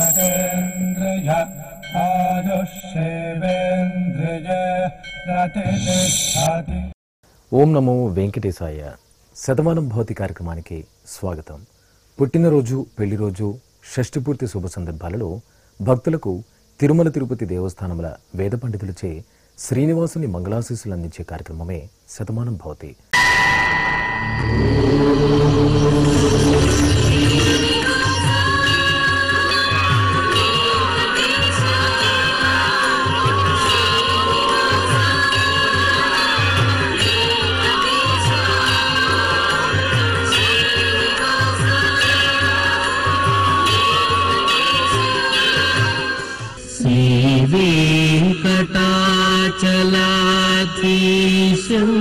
राजेन्द्रिय आयुष्येवेन्द्रिय रतिष्ठति। ఓం నమో వెంకటేశాయ. శతమానం భవతి కార్యక్రమానికి స్వాగతం. పుట్టినరోజు, పెళ్లి రోజు, షష్ఠి పూర్తి శుభ సందర్భాలలో భక్తులకు తిరుమల తిరుపతి దేవస్థానముల వేద పండితులచే శ్రీనివాసుని మంగళాశీస్సులు అందించే కార్యక్రమమే శతమానం భవతి. శ్రీవేంకటాచలాధీశం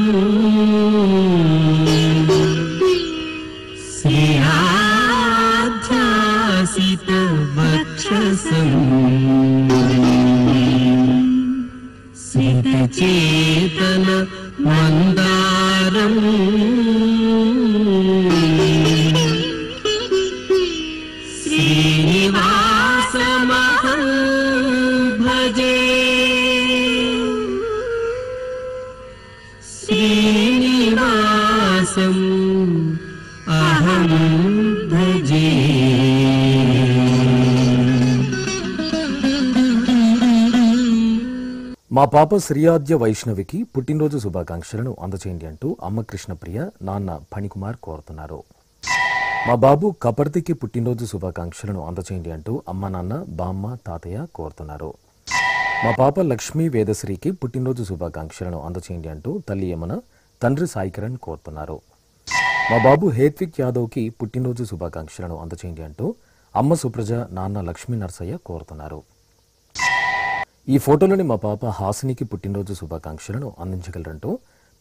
శ్రీయాధ్యాసితవక్షసం సితచేతన మందారం శ్రీనివాసమహం భజే. శ్రీనివాసం అహం భజే. మా పాప శ్రీయాద్య వైష్ణవికి పుట్టినరోజు శుభాకాంక్షలను అందచేయండి అంటూ అమ్మ కృష్ణప్రియ, నాన్న ఫణికుమార్ కోరుతున్నారు. మా బాబు కపర్తికి పుట్టినరోజు శుభాకాంక్షలను అందచేయండి అంటూ అమ్మ, నాన్న, బామ్మ, తాతయ్య కోరుతున్నారు. మా పాప లక్ష్మీ వేదశ్రీకి పుట్టినరోజు శుభాకాంక్షలను అందచేయండి అంటూ తల్లి యమున, తండ్రి సాయికిరణ్ కోరుతున్నారు. మా బాబు హేత్విక్ యాదవ్కి పుట్టినరోజు శుభాకాంక్షలను అందచేయండి అంటూ అమ్మ సుప్రజ, నాన్న లక్ష్మీ నరసయ్య కోరుతున్నారు. ఈ ఫోటోలోని మా పాప హాసినికి పుట్టినరోజు శుభాకాంక్షలను అందించగలరంటూ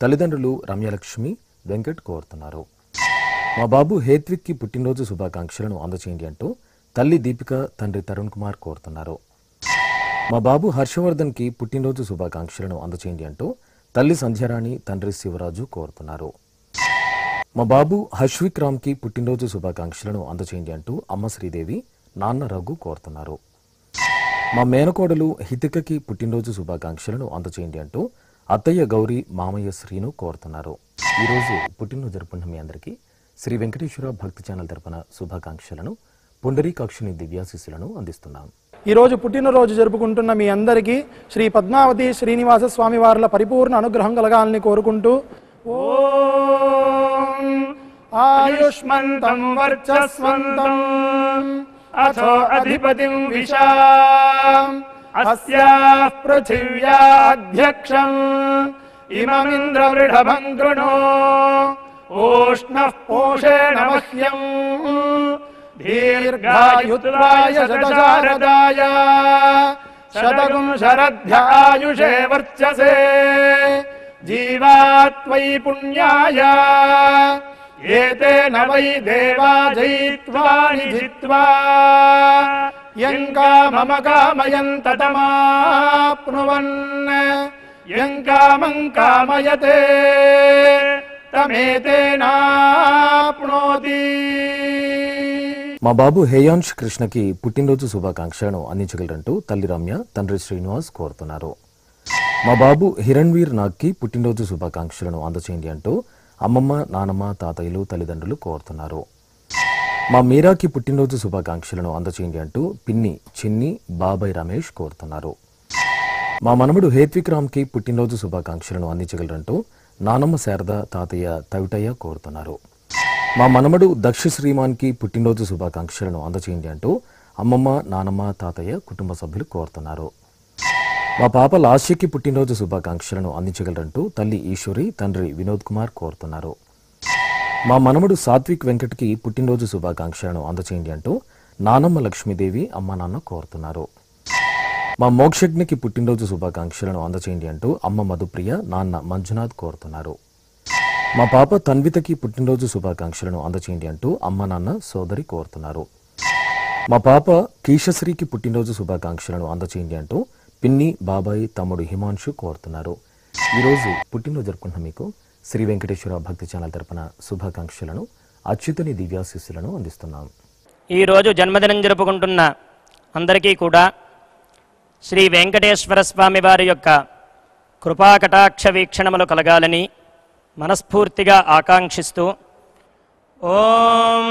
తల్లిదండ్రులు రమ్యలక్ష్మి, వెంకట్ కోరుతున్నారు. మా బాబు హేత్విక్కి పుట్టినరోజు శుభాకాంక్షలను అందచేయండి అంటూ తల్లి దీపిక, తండ్రి తరుణ్ కుమార్ కోరుతున్నారు. మా బాబు హర్షవర్ధన్కి పుట్టినరోజు శుభాకాంక్షలను అందచేయండి అంటూ తల్లి సంధ్యారాణి, తండ్రి శివరాజు కోరుతున్నారు. మా బాబు హర్ష్విక్ రామ్కి పుట్టినరోజు శుభాకాంక్షలను అందచేయండి అంటూ అమ్మ శ్రీదేవి, నాన్న రఘు కోరుతున్నారు. మా మేనకోడలు హితికకి పుట్టినరోజు శుభాకాంక్షలను అందచేయండి అంటూ అత్తయ్య గౌరీ, మామయ్య శ్రీను కోరుతున్నారు. ఈరోజు పుట్టినరోజు జరుపుకున్న మీ అందరికీ శ్రీ వెంకటేశ్వర భక్తి ఛానల్ తరపున శుభాకాంక్షలను, పుండరీకాక్షుని దివ్యాశీస్సులను అందిస్తున్నాం. ఈరోజు పుట్టినరోజు జరుపుకుంటున్న మీ అందరికీ శ్రీ పద్మావతి శ్రీనివాస స్వామి వార్ల పరిపూర్ణ అనుగ్రహం కలగాలని కోరుకుంటూ ఓం ఆయుష్మంతం వర్చస్వంతం అథో అధిపతిం విశాం అస్యాః పృథివ్యాధ్యక్షం ఇమమింద్ర వృఢభం గృణో ఓష్ణః పోషేణ మహ్యం దీర్ఘాయుత్వాయ శతశారదాయ శతగుం శరధ్యాయుషే వర్చసే జీవాత్వై పుణ్యాయ ఏతేన వై దేవా జయిత్వా నిజిత్వా యం కామమ కామయంత తమాప్నువన్ యం కామం కామయతే తమేతేనాప్నోతి. మా బాబు హేయాంష్ కృష్ణకి పుట్టినరోజు శుభాకాంక్షలను అందించగలరంటూ తల్లి రమ్య, తండ్రి శ్రీనివాస్ కోరుతున్నారు. మా బాబు హిరణ్వీర్ నాగ్కి పుట్టినరోజు శుభాకాంక్షలను అందచేయండి అంటూ అమ్మమ్మ, నానమ్మ, తాతయ్యలు, తల్లిదండ్రులు కోరుతున్నారు. మా మీరాకి పుట్టినరోజు శుభాకాంక్షలను అందచేయండి అంటూ పిన్ని, చిన్ని, బాబాయ్ రమేష్ కోరుతున్నారు. మా మనవడు హేత్విక్ రామ్కి పుట్టినరోజు శుభాకాంక్షలను అందించగలరంటూ నానమ్మ శారద, తాతయ్య తవిటయ్య కోరుతున్నారు. మా మనమడు దక్ష శ్రీమాన్కి పుట్టినరోజు శుభాకాంక్షలను అందచేయండి అంటూ అమ్మమ్మ, నానమ్మ, తాతయ్య కుటుంబ సభ్యులు కోరుతున్నారు. మా పాప లాస్యకి పుట్టినరోజు శుభాకాంక్షలను అందించగలరంటూ తల్లి ఈశ్వరి, తండ్రి వినోద్ కుమార్ కోరుతున్నారు. మా మనమడు సాత్విక్ వెంకట్కి పుట్టినరోజు శుభాకాంక్షలను అందచేయండి అంటూ నానమ్మ లక్ష్మీదేవి, అమ్మ, నాన్న కోరుతున్నారు. మా మోక్షజ్ఞకి పుట్టినరోజు శుభాకాంక్షలను అందచేయండి అంటూ అమ్మ మధుప్రియ, నాన్న మంజునాథ్ కోరుతున్నారు. మా పాప తన్వితకి పుట్టినరోజు శుభాకాంక్షలను అందచేయండి అంటూ అమ్మ, నాన్న, సోదరి కోరుతున్నారు. మా పాప కీషశ్రీకి పుట్టినరోజు శుభాకాంక్షలను అందచేయండి అంటూ పిన్ని, బాబాయ్, తమ్ముడు హిమాంశు కోరుతున్నారు. ఈరోజు పుట్టినరోజు జరుపుకుంటున్న మీకు శ్రీ వెంకటేశ్వర భక్తి ఛానల్ తరపున శుభాకాంక్షలను, అచ్యుతుని దివ్యాశీస్సులను అందిస్తున్నాం. ఈరోజు జన్మదినం జరుపుకుంటున్న అందరికీ కూడా శ్రీ వెంకటేశ్వర స్వామి వారి యొక్క కృపాకటాక్ష వీక్షణములు కలగాలని మనస్ఫూర్తిగా ఆకాంక్షిస్తూ ఓం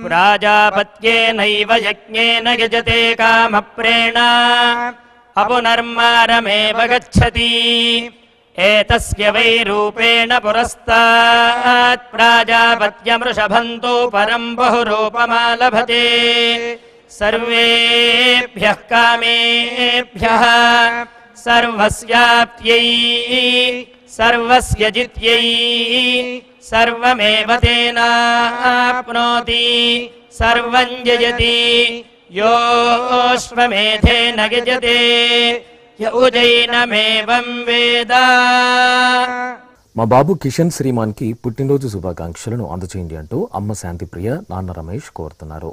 ప్రాజాపత్యేనైవ యజ్ఞేన యజతే కామప్రేణ అపునర్మారమేవ గచ్చతి ఏతస్య వై రూపేణ పురస్తాత్ ప్రాజాపత్యమృషభంతో పరం బహురూపమాలభతే సర్వేభ్యః కామేభ్యః సర్వస్యాప్త్యై సర్వస్య జిత్యై సర్వమేవ తేనాప్నోతి సర్వం జయతి యోష్వమేధేన యజతే యౌజైనమేవం వేద. మా బాబు కిషన్ శ్రీమాన్కి పుట్టినరోజు శుభాకాంక్షలను అందచేయండి అంటూ అమ్మ శాంతిప్రియ, నాన్న రమేష్ కోరుతున్నారు.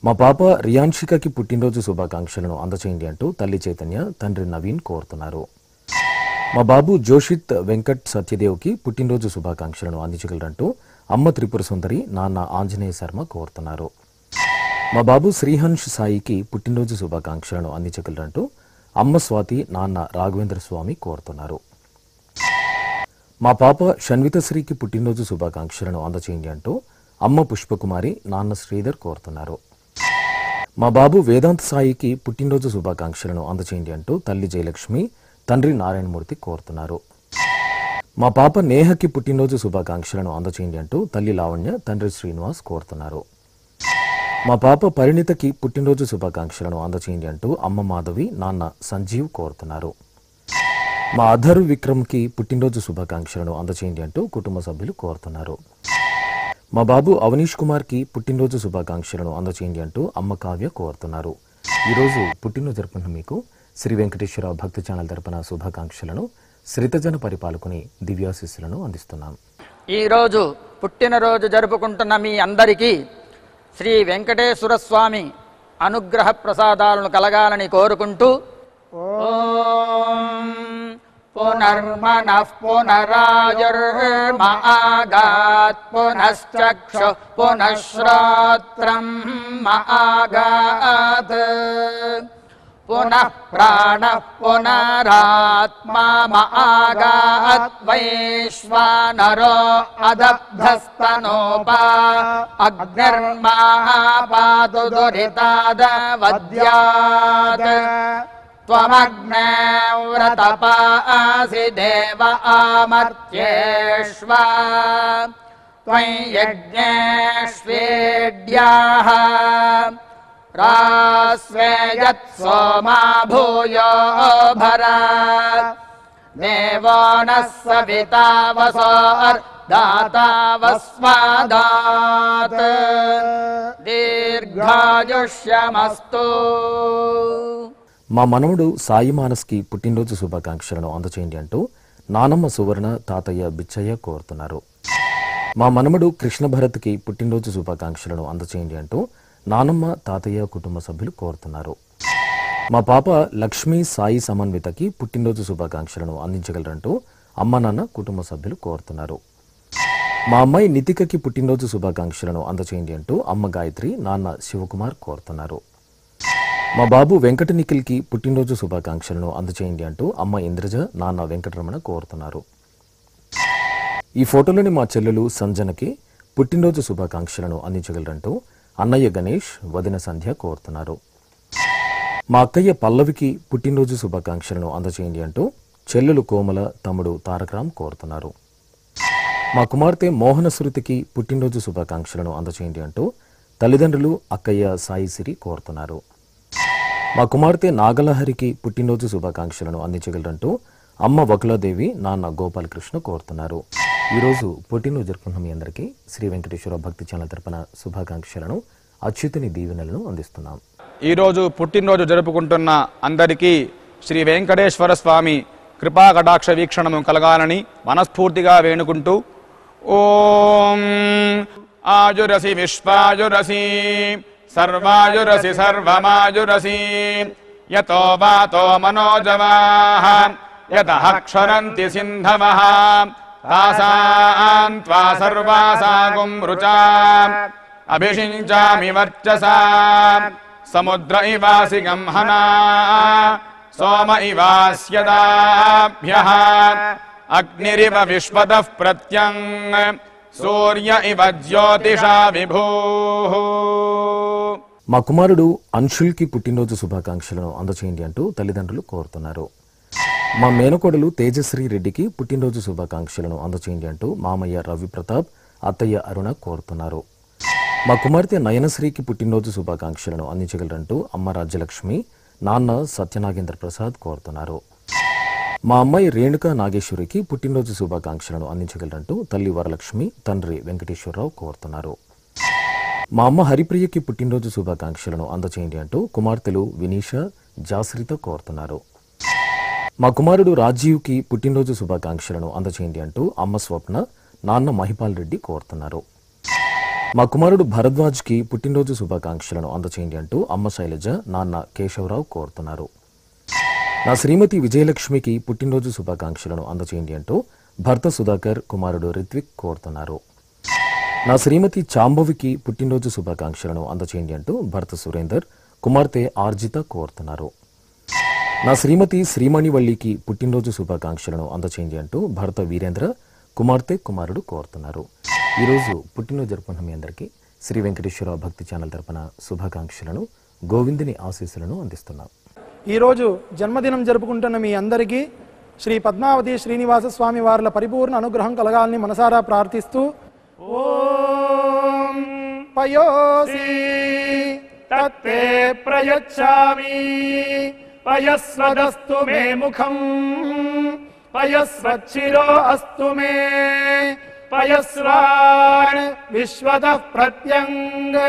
మా పాప రియాన్షికకి పుట్టినరోజు శుభాకాంక్షలను అందచేయండి అంటూ తల్లి చైతన్య, తండ్రి నవీన్ కోరుతున్నారు. మా బాబు జోషిత్ వెంకట్ సత్యదేవ్కి పుట్టినరోజు శుభాకాంక్షలను అందించగలరంటూ అమ్మ త్రిపుర సుందరి, నాన్న ఆంజనేయ శర్మ కోరుతున్నారు. మా బాబు శ్రీహంష్ సాయికి పుట్టినరోజు శుభాకాంక్షలను అందించగలరంటూ అమ్మ స్వాతి, నాన్న రాఘవేంద్ర స్వామి కోరుతున్నారు. మా పాప షణ్వితశ్రీకి పుట్టినరోజు శుభాకాంక్షలను అందచేయండి అంటూ అమ్మ పుష్పకుమారి, నాన్న శ్రీధర్ కోరుతున్నారు. మా బాబు వేదాంత్ సాయికి పుట్టినరోజు శుభాకాంక్షలను అందచేయండి అంటూ తల్లి జయలక్ష్మి, తండ్రి నారాయణమూర్తి కోరుతున్నారు. మా పాప నేహకి పుట్టినరోజు శుభాకాంక్షలను అందచేయండి అంటూ తల్లి లావణ్య, తండ్రి శ్రీనివాస్ కోరుతున్నారు. మా పాప పరిణితకి పుట్టినరోజు శుభాకాంక్షలను అందచేయండి అంటూ అమ్మ మాధవి, నాన్న సంజీవ్ కోరుతున్నారు. మా అధర్ విక్రమ్కి పుట్టినరోజు శుభాకాంక్షలను అందచేయండి అంటూ కుటుంబ సభ్యులు కోరుతున్నారు. మా బాబు అవనీష్ కుమార్కి పుట్టినరోజు శుభాకాంక్షలను అందచేయండి అంటూ అమ్మ కావ్య కోరుతున్నారు. ఈరోజు పుట్టినరోజు జరుపుకున్న మీకు శ్రీ వెంకటేశ్వర భక్తి ఛానల్ తరపున శుభాకాంక్షలను, శ్రితజన పరిపాలకుని దివ్యాశీస్సులను అందిస్తున్నాం. ఈరోజు పుట్టినరోజు జరుపుకుంటున్న మీ అందరికీ శ్రీ వెంకటేశ్వర స్వామి అనుగ్రహ ప్రసాదాలను కలగాలని కోరుకుంటూ ఓం పునర్మనః పునరాయుర్మాగాత్ పునశ్చక్షు పునఃశ్రోత్రం మాగాత్ పునః ప్రాణః పునరాత్మా మాగాత్ వైశ్వానరో అదబ్ధస్తనోపా అగ్నిర్మాపాతు దురితాదవద్యాత్ త్వమగ్నే వ్రతపాసి దేవ ఆమర్త్యేష్వ త్వం యజ్ఞేష్వేడ్యాః రాస్వేయత్ సోమా భూయో భర దేవో నః సవితా వసోర్దాతా వస్వాదాత్ దీర్ఘాయుష్యమస్తు. మా మనవడు సాయి మానస్కి పుట్టినరోజు శుభాకాంక్షలను అందచేయండి అంటూ నానమ్మ సువర్ణ, తాతయ్య బిచ్చయ్య కోరుతున్నారు. మా మనవడు కృష్ణ భరత్కి పుట్టినరోజు శుభాకాంక్షలను అందచేయండి అంటూ నానమ్మ, తాతయ్య కుటుంబ సభ్యులు కోరుతున్నారు. మా పాప లక్ష్మీ సాయి సమన్వితకి పుట్టినరోజు శుభాకాంక్షలను అందించగలరంటూ అమ్మ, నాన్న కుటుంబ సభ్యులు కోరుతున్నారు. మా అమ్మాయి నితికకి పుట్టినరోజు శుభాకాంక్షలను అందచేయండి అంటూ అమ్మ గాయత్రి, నాన్న శివకుమార్ కోరుతున్నారు. మా బాబు వెంకట నిఖిల్కి పుట్టినరోజు శుభాకాంక్షలను అందచేయండి అంటూ అమ్మ ఇంద్రజ, నాన్న వెంకటరమణ కోరుతున్నారు. ఈ ఫోటోలోని మా చెల్లెలు సంజనకి పుట్టినరోజు శుభాకాంక్షలను అందించగలరంటూ అన్నయ్య గణేష్, వదిన సంధ్య కోరుతున్నారు. మా అక్కయ్య పల్లవికి పుట్టినరోజు శుభాకాంక్షలను అందచేయండి అంటూ చెల్లెలు కోమల, తమ్ముడు తారకరామ్ కోరుతున్నారు. మా కుమార్తె మోహన శృతికి పుట్టినరోజు శుభాకాంక్షలను అందచేయండి అంటూ తల్లిదండ్రులు అక్కయ్య సాయిసిరి కోరుతున్నారు. మా కుమార్తె నాగలహరికి పుట్టినరోజు శుభాకాంక్షలను అందించగలరంటూ అమ్మ వకులాదేవి, నాన్న గోపాలకృష్ణ కోరుతున్నారు. ఈరోజు పుట్టినరోజు జరుపుకున్న మీ అందరికీ శ్రీ వెంకటేశ్వర భక్తి ఛానల్ తరపున శుభాకాంక్షలను, అచ్యుతుని దీవెనలను అందిస్తున్నాం. ఈరోజు పుట్టినరోజు జరుపుకుంటున్న అందరికీ శ్రీ వెంకటేశ్వర స్వామి కృపా కటాక్ష వీక్షణము కలగాలని మనస్ఫూర్తిగా వేణుకుంటూ ఓం ఆయురసి విశ్వాయురసి సర్వాయురసి సర్వమాయురసి యతో వాతో మనోజవాః యతః క్షరంతి సింధవః తాసాం త్వా సర్వాసాగుం రుచా అభిషించామి వర్చసా సముద్ర ఇవాసి గంహనా సోమ ఇవాస్యదాభ్యః అగ్నిరివ విశ్వదః ప్రత్యంగ్ సూర్య ఇవ జ్యోతిషా విభూః. మా కుమారుడు అన్షుల్కి పుట్టినరోజు శుభాకాంక్షలను అందచేయండి అంటూ తల్లిదండ్రులు కోరుతున్నారు. మా మేనకోడలు తేజశ్రీ రెడ్డికి పుట్టినరోజు శుభాకాంక్షలను అందచేయండి అంటూ మామయ్య రవి ప్రతాప్, అత్తయ్య అరుణ కోరుతున్నారు. మా కుమార్తె నయనశ్రీకి పుట్టినరోజు శుభాకాంక్షలను అందించగలరంటూ అమ్మ రాజ్యలక్ష్మి, నాన్న సత్యనాగేంద్ర ప్రసాద్ కోరుతున్నారు. మా అమ్మాయి రేణుకా నాగేశ్వరికి పుట్టినరోజు శుభాకాంక్షలను అందించగలరంటూ తల్లి వరలక్ష్మి, తండ్రి వెంకటేశ్వరరావు కోరుతున్నారు. మా అమ్మ హరిప్రియకి పుట్టినరోజు శుభాకాంక్షలను అందచేయండి అంటూ కుమార్తెలు వినీష, జాస్రితో కోరుతున్నారు. మా కుమారుడు రాజీవ్కి పుట్టినరోజు శుభాకాంక్షలను అందచేయండి అంటూ అమ్మ స్వప్న, నాన్న మహిపాల్ రెడ్డి కోరుతున్నారు. మా కుమారుడు భరద్వాజ్కి పుట్టినరోజు శుభాకాంక్షలను అందచేయండి అంటూ అమ్మ శైలజ, నాన్న కేశవరావు కోరుతున్నారు. నా శ్రీమతి విజయలక్ష్మికి పుట్టినరోజు శుభాకాంక్షలను అందచేయండి అంటూ భర్త సుధాకర్, కుమారుడు రిత్విక్ కోరుతున్నారు. నా శ్రీమతి చాంబవికి పుట్టినరోజు శుభాకాంక్షలను అందచేయండి అంటూ భర్త సురేందర్, కుమార్తె ఆర్జిత కోరుతున్నారు. నా శ్రీమతి శ్రీమణివల్లికి పుట్టినరోజు శుభాకాంక్షలను అందచేయండి అంటూ భర్త వీరేంద్ర, కుమార్తె కుమారుడు కోరుతున్నారు. ఈరోజు పుట్టినరోజు జరుపుకున్న మీ అందరికీ శ్రీ వెంకటేశ్వర భక్తి ఛానల్ తరపున శుభాకాంక్షలను, గోవిందుని ఆశీస్సులను అందిస్తున్నాం. ఈరోజు జన్మదినం జరుపుకుంటున్న మీ అందరికీ శ్రీ పద్మావతి శ్రీనివాస స్వామి వార్ల పరిపూర్ణ అనుగ్రహం కలగాలని మనసారా ప్రార్థిస్తూ ఓం పయోసి తత్తే ప్రయచ్చామి పయస్వదస్తు మే ముఖం పయస్వచ్చిరో అస్తు మే పయస్వాన్ విశ్వతః ప్రత్యంగ్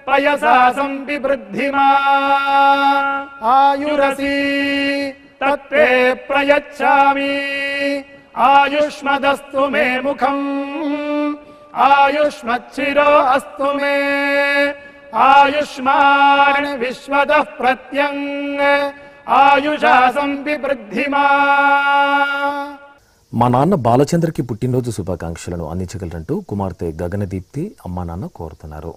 పయసా సంపివృద్ధిమా ఆయురసి తత్తే ప్రయచ్చామి ఆయుష్మదస్తు మే ముఖం ఆయుష్మచ్చిరో అస్తు మే ఆయుష్మాన్ విశ్వతః ప్రత్యంగ్ ఆయుషా సంపివృద్ధిమా. మా నాన్న బాలచంద్రకి పుట్టినరోజు శుభాకాంక్షలను అందించగలరంటూ కుమార్తె గగనదీప్తి, అమ్మా నాన్న కోరుతున్నారు.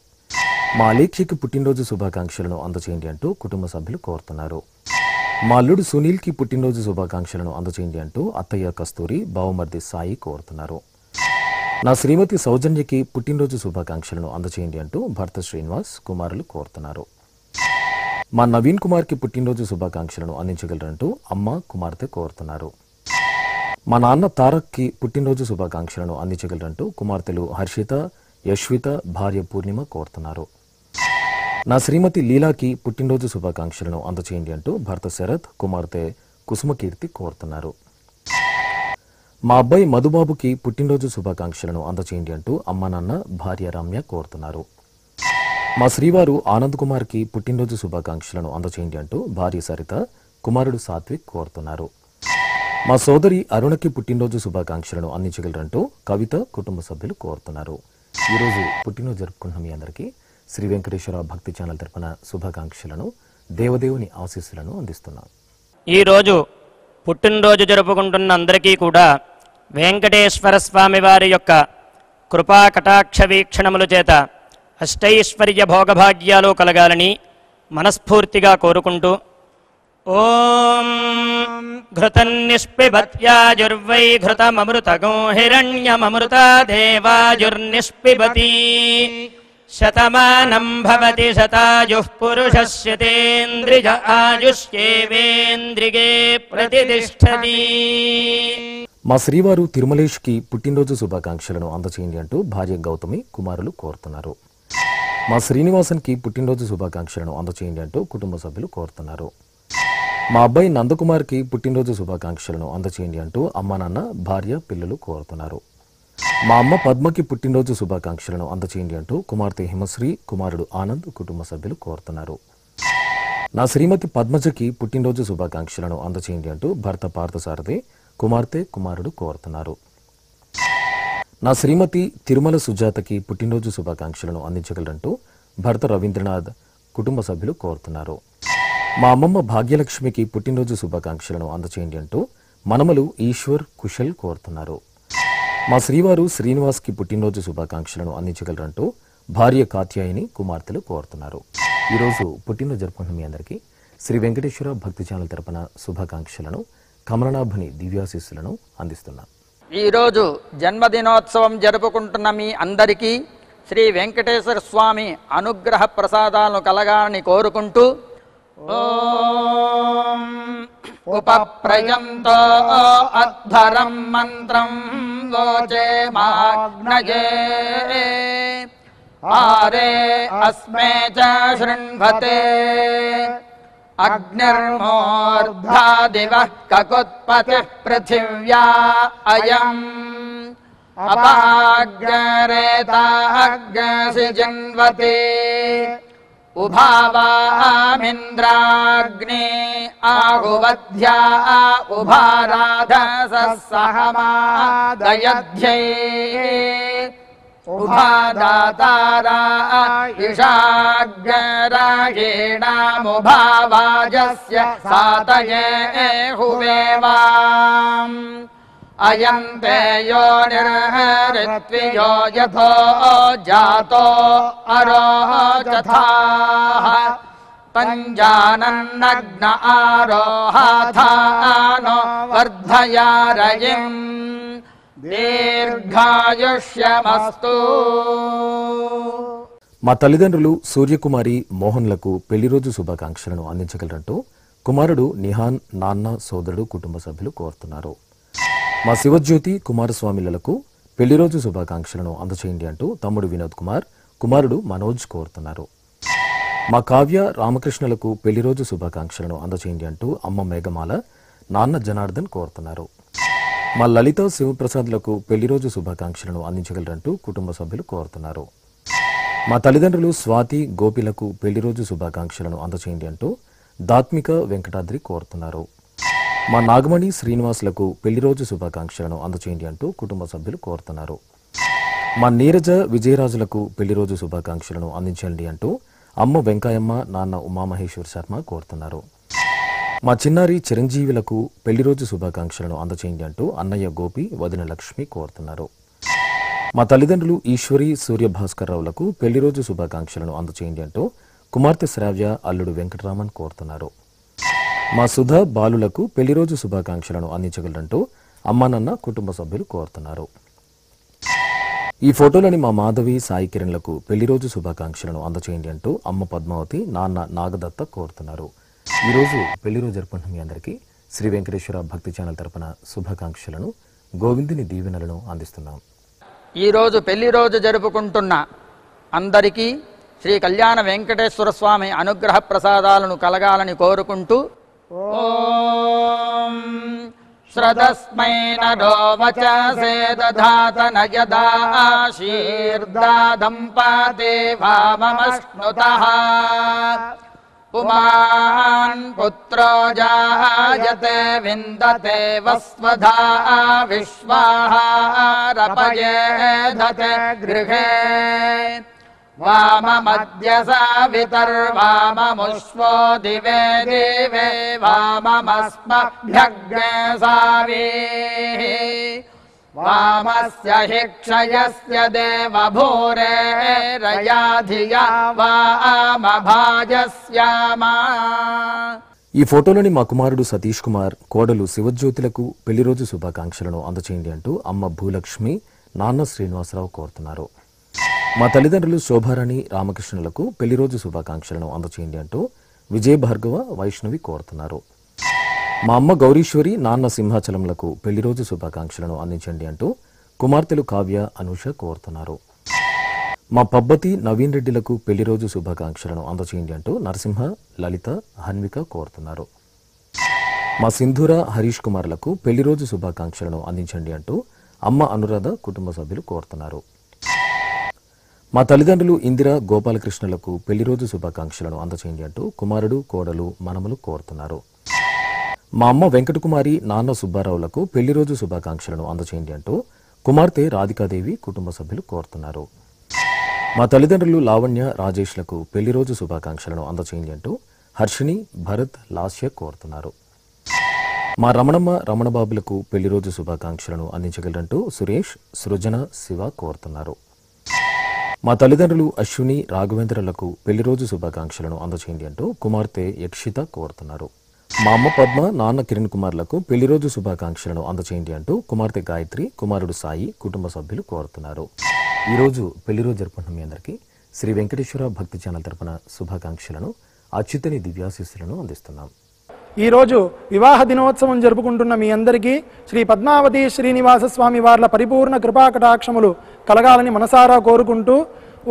మా అలేఖ్యకి పుట్టినరోజు శుభాకాంక్షలను అందచేయండి అంటూ కుటుంబ సభ్యులు కోరుతున్నారు. మా అల్లుడు సునీల్కి పుట్టినరోజు శుభాకాంక్షలను అందచేయండి అంటూ అత్తయ్య కస్తూరి, బావమర్ది సాయి కోరుతున్నారు. నా శ్రీమతి సౌజన్యకి పుట్టినరోజు శుభాకాంక్షలను అందచేయండి అంటూ భర్త శ్రీనివాస్, కుమారులు కోరుతున్నారు. మా నవీన్ కుమార్కి పుట్టినరోజు శుభాకాంక్షలను అందించగలరంటూ అమ్మ, కుమార్తె కోరుతున్నారు. మా నాన్న తారక్కి పుట్టినరోజు శుభాకాంక్షలను అందించగలరంటూ కుమార్తెలు హర్షిత, యశ్విత, భార్య పూర్ణిమ కోరుతున్నారు. నా శ్రీమతి లీలాకి పుట్టినరోజు శుభాకాంక్షలను అందచేయండి అంటూ భర్త శరత్, కుమార్తె కుసుమకీర్తి కోరుతున్నారు. మా అబ్బాయి మధుబాబుకి పుట్టినరోజు శుభాకాంక్షలను అందచేయండి అంటూ అమ్మా నాన్న, భార్య రమ్య కోరుతున్నారు. మా శ్రీవారు ఆనంద్ కుమార్కి పుట్టినరోజు శుభాకాంక్షలను అందచేయండి అంటూ భార్య సరిత, కుమారుడు సాత్విక్ కోరుతున్నారు. మా సోదరి అరుణకి పుట్టినరోజు శుభాకాంక్షలను అందించగలరంటూ కవిత, కుటుంబ సభ్యులు కోరుతున్నారు. ఈరోజు పుట్టినరోజు జరుపుకున్న మీ అందరికీ శ్రీ వెంకటేశ్వర భక్తి ఛానల్ తరపున శుభాకాంక్షలను, దేవదేవుని ఆశీస్సులను అందిస్తున్నాం. ఈరోజు పుట్టినరోజు జరుపుకుంటున్న అందరికీ కూడా వెంకటేశ్వర స్వామి వారి యొక్క కృపా కటాక్ష వీక్షణముల చేత అష్టైశ్వర్య భోగభాగ్యాలు కలగాలని మనస్ఫూర్తిగా కోరుకుంటూ ఓం ఘృతన్నిష్పిబత్యాజుర్వై ఘృతమమృతగో హిరణ్యమమృతా దేవాజుర్నిష్పిబతి శతమానం భవతి శతాయుః పురుషస్యతేంద్రియ ఆయుష్యేవేంద్రిగే ప్రతిష్టతి. మా శ్రీవారు తిరుమలేష్కి పుట్టినరోజు శుభాకాంక్షలను అందచేయండి అంటూ భార్య గౌతమి, కుమారులు కోరుతున్నారు. మా శ్రీనివాసన్కి పుట్టినరోజు శుభాకాంక్షలను అందచేయండి అంటూ కుటుంబ సభ్యులు కోరుతున్నారు. మా అబ్బాయి నందకుమార్కి పుట్టినరోజు శుభాకాంక్షలను అందచేయండి అంటూ అమ్మా నాన్న, భార్య, పిల్లలు కోరుతున్నారు. మా అమ్మ పద్మకి పుట్టినరోజు శుభాకాంక్షలను అందచేయండి అంటూ కుమార్తె హిమశ్రీ, కుమారుడు ఆనంద్, కుటుంబ సభ్యులు కోరుతున్నారు. నా శ్రీమతి పద్మజకి పుట్టినరోజు శుభాకాంక్షలను అందచేయండి అంటూ భర్త పార్థసారథి, కుమార్తె, కుమారుడు కోరుతున్నారు. నా శ్రీమతి తిరుమల సుజాతకి పుట్టినరోజు శుభాకాంక్షలను అందించగలరంటూ భర్త రవీంద్రనాథ్, కుటుంబ సభ్యులు కోరుతున్నారు. మా అమ్మమ్మ భాగ్యలక్ష్మికి పుట్టినరోజు శుభాకాంక్షలను అందచేయండి అంటూ మనమలు ఈశ్వర్, కుశల్ కోరుతున్నారు. మా శ్రీవారు శ్రీనివాస్కి పుట్టినరోజు శుభాకాంక్షలను అందించగలరంటూ భార్య కాత్యాయని, కుమార్తెలు కోరుతున్నారు. ఈరోజు పుట్టినరోజు జరుపుకుంటున్న మీ అందరికీ శ్రీ వెంకటేశ్వర భక్తి ఛానల్ తరపున శుభాకాంక్షలను కమలనాభుని దివ్యాశీస్సులను అందిస్తున్నాం. ఈరోజు జన్మదినోత్సవం జరుపుకుంటున్న మీ అందరికీ శ్రీ వెంకటేశ్వర స్వామి అనుగ్రహ ప్రసాదాలను కలగాలని కోరుకుంటూ ఓం ఉపప్రయంతో అధ్వరం మంత్రం లోచే మాగ్నజే ఆరే అస్మే చ శృణ్వతే అగ్నిర్మూర్ధా దివః కకుత్పతిః పృథివ్యా అయం అపాగ్రేతాగ్సి జన్వతే ఉభావామింద్రాగ్నే ఆహువధ్యా ఉభారాధసహమాదయధ్యై ఉభాదాతారా ఇషాగ్రాయేణాముభావాజస్య సాతయే హువేవాం అయంతే యో నిర్హరిత్వియో యథో జాతో అరోచథాః పంజానన్నగ్న ఆరోహాథానో వర్ధయారయిం దీర్ఘాయుష్యమస్తు. మా తల్లిదండ్రులు సూర్యకుమారి మోహన్లకు పెళ్లిరోజు శుభాకాంక్షలను అందించగలరంటూ కుమారుడు నిహాన్, నాన్న, సోదరుడు, కుటుంబ సభ్యులు కోరుతున్నారు. మా శివజ్యోతి కుమారస్వామిలకు పెళ్లిరోజు శుభాకాంక్షలను అందచేయండి అంటూ తమ్ముడు వినోద్ కుమార్, కుమారుడు మనోజ్ కోరుతున్నారు. మా కావ్య రామకృష్ణలకు పెళ్లిరోజు శుభాకాంక్షలను అందచేయండి అంటూ అమ్మ మేఘమాల, నాన్న జనార్దన్ కోరుతున్నారు. మా లలిత శివప్రసాద్లకు పెళ్లిరోజు శుభాకాంక్షలను అందించగలరంటూ కుటుంబ సభ్యులు కోరుతున్నారు. మా తల్లిదండ్రులు స్వాతి, గోపిలకు పెళ్లిరోజు శుభాకాంక్షలను అందచేయండి అంటూ దాత్మిక, వెంకటాద్రి కోరుతున్నారు. మా నాగమణి శ్రీనివాసులకు పెళ్లిరోజు శుభాకాంక్షలను అందచేయండి అంటూ కుటుంబ సభ్యులు కోరుతున్నారు. మా నీరజ, విజయరాజులకు పెళ్లిరోజు శుభాకాంక్షలను అందించండి అంటూ అమ్మ వెంకాయమ్మ, నాన్న ఉమామహేశ్వర్ శర్మ కోరుతున్నారు. మా చిన్నారి చిరంజీవులకు పెళ్లిరోజు శుభాకాంక్షలను అందచేయండి అంటూ అన్నయ్య గోపి, వదిన లక్ష్మి కోరుతున్నారు. మా తల్లిదండ్రులు ఈశ్వరి, సూర్యభాస్కర్రావులకు పెళ్లిరోజు శుభాకాంక్షలను అందచేయండి అంటూ కుమార్తె శ్రావ్య, అల్లుడు వెంకటరామన్ కోరుతున్నారు. మా సుధా, బాలులకు పెళ్లిరోజు శుభాకాంక్షలను అందించగలరంటూ అమ్మా నాన్న కుటుంబ సభ్యులు కోరుతున్నారు. ఈ ఫోటోలోని మా మాధవి, సాయి కిరణ్లకు పెళ్లిరోజు శుభాకాంక్షలను అందచేయండి అంటూ అమ్మ పద్మావతి, నాన్న నాగదత్త కోరుతున్నారు. ఈరోజు పెళ్లిరోజు జరుపుకుంటున్న మీ అందరికీ శ్రీ వెంకటేశ్వర భక్తి ఛానల్ తరపున శుభాకాంక్షలను, గోవిందుని దీవెనలను అందిస్తున్నాం. ఈరోజు పెళ్లి రోజు జరుపుకుంటున్న అందరికీ శ్రీ కళ్యాణ వెంకటేశ్వర స్వామి అనుగ్రహ ప్రసాదాలను కలగాలని కోరుకుంటూ ఓం శ్రదస్మై నరో వచసే దధాతన యదా ఆశీర్దాదంపతే వామమశ్నుతః పుమాన్ పుత్రో జాయతే విందతే వస్వధా విశ్వాహారపయేధతే గృహే వామమద్య సావితర్వామముష్వో దివే దివే వామమస్మభ్యగ్నే సావీః వామస్య హి క్షయస్య దేవభూరే రయా ధియా వామభాజస్యామా. ఈ ఫోటోలోని మా కుమారుడు సతీష్ కుమార్, కోడలు శివజ్యోతులకు పెళ్లిరోజు శుభాకాంక్షలను అందచేయండి అంటూ అమ్మ భూలక్ష్మి, నాన్న శ్రీనివాసరావు కోరుతున్నారు. మా తల్లిదండ్రులు శోభారాణి, రామకృష్ణులకు పెళ్లిరోజు శుభాకాంక్షలను అందచేయండి అంటూ విజయ భార్గవ, వైష్ణవి కోరుతున్నారు. మా అమ్మ గౌరీశ్వరి, నాన్న సింహాచలంలకు పెళ్లిరోజు శుభాకాంక్షలను అందించండి అంటూ కుమార్తెలు కావ్య, అనూష కోరుతున్నారు. మా పబ్బతి, నవీన్ రెడ్డిలకు పెళ్లిరోజు శుభాకాంక్షలను అందచేయండి అంటూ నరసింహ, లలిత, హన్విక కోరుతున్నారు. మా సింధూర, హరీష్ కుమార్లకు పెళ్లిరోజు శుభాకాంక్షలను అందించండి అంటూ అమ్మ అనురాధ, కుటుంబ సభ్యులు కోరుతున్నారు. మా తల్లిదండ్రులు ఇందిర, గోపాలకృష్ణులకు పెళ్లిరోజు శుభాకాంక్షలను అందచేయండి అంటూ కుమారుడు, కోడలు, మనమలు కోరుతున్నారు. మా అమ్మ వెంకటకుమారి, నాన్న సుబ్బారావులకు పెళ్లిరోజు శుభాకాంక్షలను అందచేయండి అంటూ కుమార్తె రాధికాదేవి, కుటుంబ సభ్యులు కోరుతున్నారు. మా తల్లిదండ్రులు లావణ్య, రాజేష్లకు పెళ్లిరోజు శుభాకాంక్షలను అందచేయండి అంటూ హర్షిని, భరత్, లాస్య కోరుతున్నారు. మా రమణమ్మ, రమణబాబులకు పెళ్లిరోజు శుభాకాంక్షలను అందించగలరంటూ సురేష్, సృజన, శివ కోరుతున్నారు. మా తల్లిదండ్రులు అశ్విని రాఘవేంద్రలకు పెళ్లి రోజు శుభాకాంక్షలను అందచేయండి అంటూ కుమార్తె యక్షిత కోరుతున్నారు. మా అమ్మ పద్మ, నాన్న కిరణ్ కుమార్లకు పెళ్లి రోజు శుభాకాంక్షలను అందచేయండి అంటూ కుమార్తె గాయత్రి, కుమారుడు సాయి కుటుంబ సభ్యులు కోరుతున్నారు. ఈ రోజు పెళ్లి రోజు జరుపుకుంటున్న మీ అందరికీ శ్రీ వెంకటేశ్వర భక్తి ఛానల్ తరపున శుభాకాంక్షలను, అచ్యుతని దివ్యాశీస్సులను అందిస్తున్నాం. ఈ రోజు వివాహ దినోత్సవం జరుపుకుంటున్న మీ అందరికీ శ్రీ పద్మావతి శ్రీనివాస స్వామి వార్ల పరిపూర్ణ కృపాకటాక్షములు కలగాలని మనసారా కోరుకుంటూ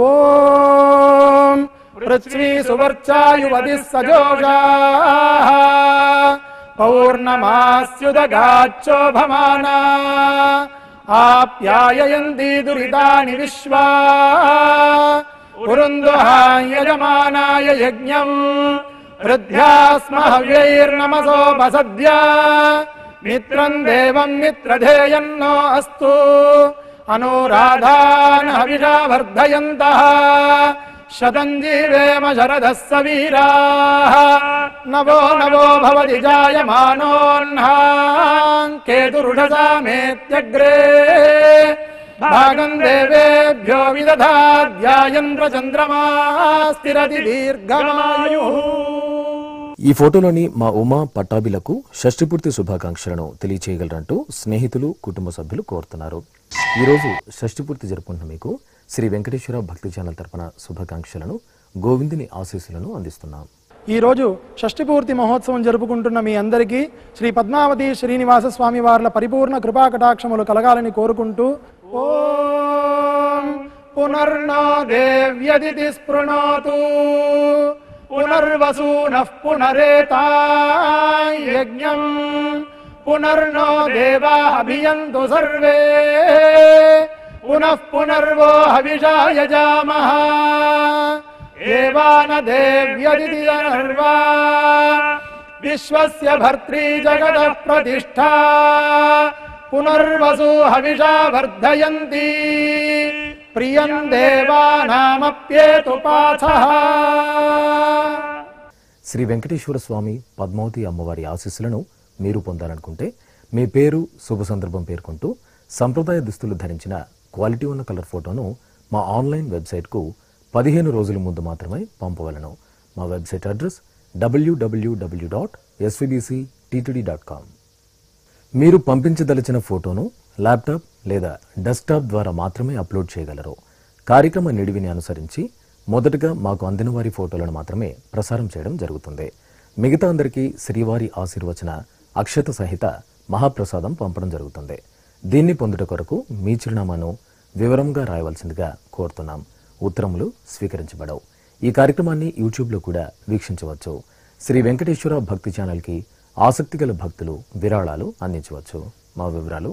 ఓం పృథ్వీ సువర్చాయువతి సజోషాః పౌర్ణమాస్యుదగాచ్చోభమానా ఆప్యాయయంతి దురితాని విశ్వా పురుందుహాయజమానాయ యజ్ఞం వృద్ధ్యాస్మహవ్యైర్నమసోపసద్య మిత్రం దేవం మిత్రధేయన్నో అస్తు అనురాధాన్ హవిషా వర్ధయంతః శతం జీవేమ శరదః సవీరాః నవో నవో భవతి జాయమానోన్హాం కేతురుషసామేత్యగ్రే భాగం దేవేభ్యో విదధాధ్యాయంత్ర చంద్రమా స్థిరతి దీర్ఘమాయుః. ఈ ఫోటోలోని మా ఉమా పట్టాభిలకు షష్ఠిపూర్తి శుభాకాంక్షలను తెలియచేయగలరంటూ స్నేహితులు, కుటుంబ సభ్యులు కోరుతున్నారు. ఈరోజు షష్ఠిపూర్తి జరుపుకుంటున్న మీకు శ్రీ వెంకటేశ్వర భక్తి ఛానల్ తరపున శుభాకాంక్షలను, గోవిందుని ఆశీస్సులను అందిస్తున్నాం. ఈ రోజు షష్ఠిపూర్తి మహోత్సవం జరుపుకుంటున్న మీ అందరికీ శ్రీ పద్మావతి శ్రీనివాస స్వామి వార్ల పరిపూర్ణ కృపాకటాక్షములు కలగాలని కోరుకుంటూ ఓం పునర్నో దేవ్యదితి స్పృణోతు పునర్వసూనః పునరేతాం యజ్ఞం పునర్నో దేవా అభియంతు సర్వే పునః పునర్వో హవిషా యజామః దేవాన దేవ్యదితి సర్వా విశ్వస్య భర్త్రీ జగతః ప్రతిష్ఠా పునర్వసు హవిషా వర్ధయంతి ప్రియం దేవానామప్యేతు పాథః. శ్రీ వెంకటేశ్వర స్వామి పద్మావతి అమ్మవారి ఆశీస్సులను మీరు పొందాలనుకుంటే మీ పేరు, శుభ సందర్భం పేర్కొంటూ సంప్రదాయ దుస్తులు ధరించిన క్వాలిటీ ఉన్న కలర్ ఫోటోను మా ఆన్లైన్ వెబ్సైట్కు 15 రోజుల ముందు మాత్రమే పంపవలను. మా వెబ్సైట్ అడ్రస్ www.svbcttd.com. మీరు పంపించదలిచిన ఫోటోను ల్యాప్టాప్ లేదా డెస్క్టాప్ ద్వారా మాత్రమే అప్లోడ్ చేయగలరు. కార్యక్రమ నిడివిని అనుసరించి మొదటగా మాకు అందిన వారి ఫోటోలను మాత్రమే ప్రసారం చేయడం జరుగుతుంది. మిగతా అందరికీ శ్రీవారి ఆశీర్వచన అక్షత సహిత మహాప్రసాదం పంపడం జరుగుతుంది. దీన్ని పొందుట కొరకు మీ చిరునామాను వివరంగా రాయవలసిందిగా కోరుతున్నాం. ఉత్తరములు స్వీకరించబడవు. ఈ కార్యక్రమాన్ని యూట్యూబ్లో కూడా వీక్షించవచ్చు. శ్రీ వెంకటేశ్వర భక్తి ఛానల్కి ఆసక్తి గల భక్తులు విరాళాలు అందించవచ్చు. మా వివరాలు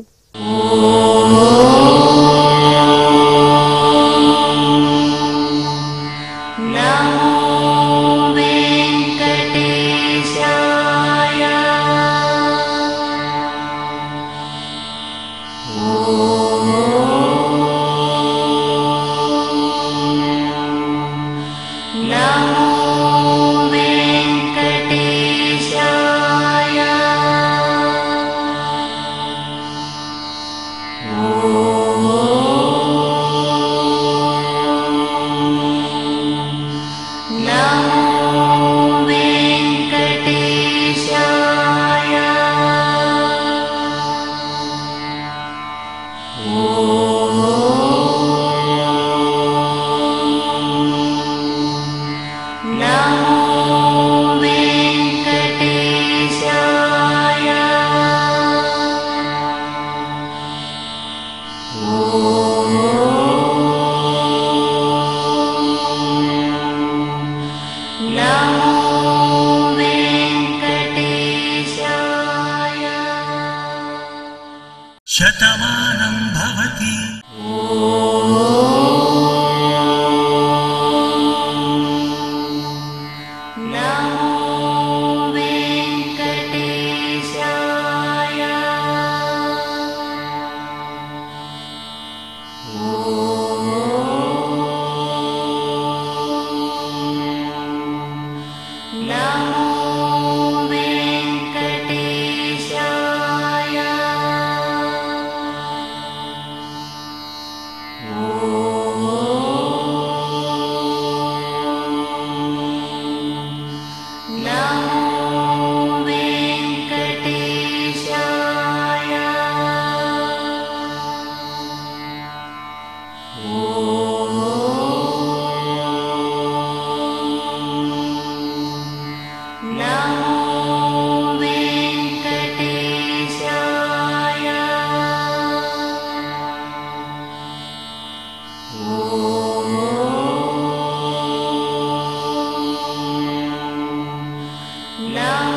శతమానం భవతి. राम